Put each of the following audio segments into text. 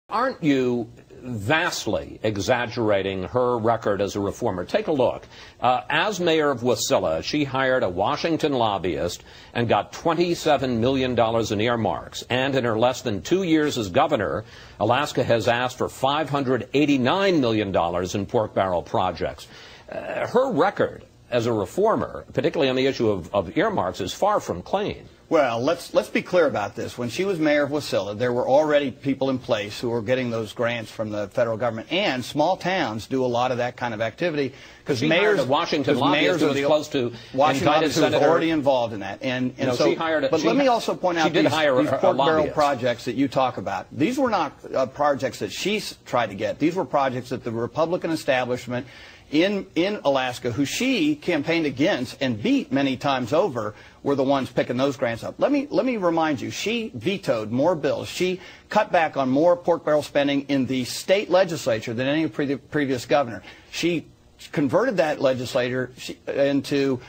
Aren't you vastly exaggerating her record as a reformer? Take a look. As mayor of Wasilla, she hired a Washington lobbyist and got $27 million in earmarks. And in her less than 2 years as governor, Alaska has asked for $589 million in pork barrel projects. Her record as a reformer, particularly on the issue of earmarks, is far from clean. Well, let's be clear about this. When she was mayor of Wasilla, there were already people in place who were getting those grants from the federal government, and small towns do a lot of that kind of activity because mayors of Washington lobbyists who was close to Washington was already involved in that. And so she hired. But let me also point out these pork barrel projects that you talk about. These were not projects that she tried to get. These were projects that the Republican establishment in Alaska, who she campaigned against and beat many times over, were the ones picking those grants up. Let me remind you, she vetoed more bills. She cut back on more pork barrel spending in the state legislature than any previous governor. She converted that legislature into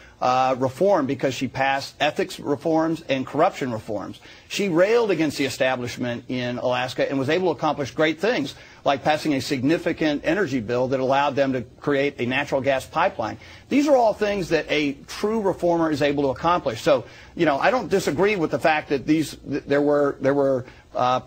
reform because she passed ethics reforms and corruption reforms. She railed against the establishment in Alaska and was able to accomplish great things, like passing a significant energy bill that allowed them to create a natural gas pipeline. These are all things that a true reformer is able to accomplish. So, you know, I don't disagree with the fact that there were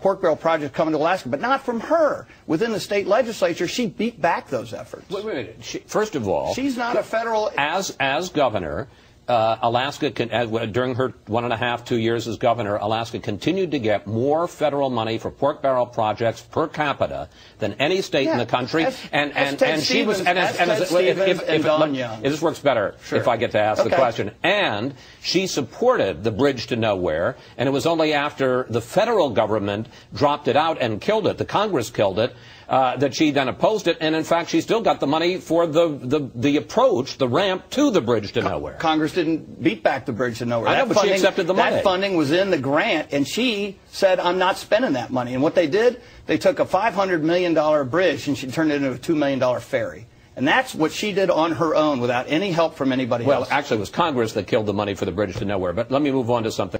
pork barrel projects coming to Alaska, but not from her. Within the state legislature, she beat back those efforts. Wait a minute. First of all, she's not a federal. As governor, Alaska, during her 1.5 to 2 years as governor, Alaska continued to get more federal money for pork barrel projects per capita than any state in the country. And she was. This works better if I get to ask the question. And she supported the bridge to nowhere. And it was only after the federal government dropped it out and killed it, the Congress killed it, that she then opposed it. And in fact, she still got the money for the approach, the ramp to the bridge to nowhere. Congress didn't beat back the bridge to nowhere. I know, but she accepted the money. That funding was in the grant, and she said, I'm not spending that money. And what they did, they took a $500 million bridge and she turned it into a $2 million ferry. And that's what she did on her own without any help from anybody else. Well, actually, it was Congress that killed the money for the bridge to nowhere. But let me move on to something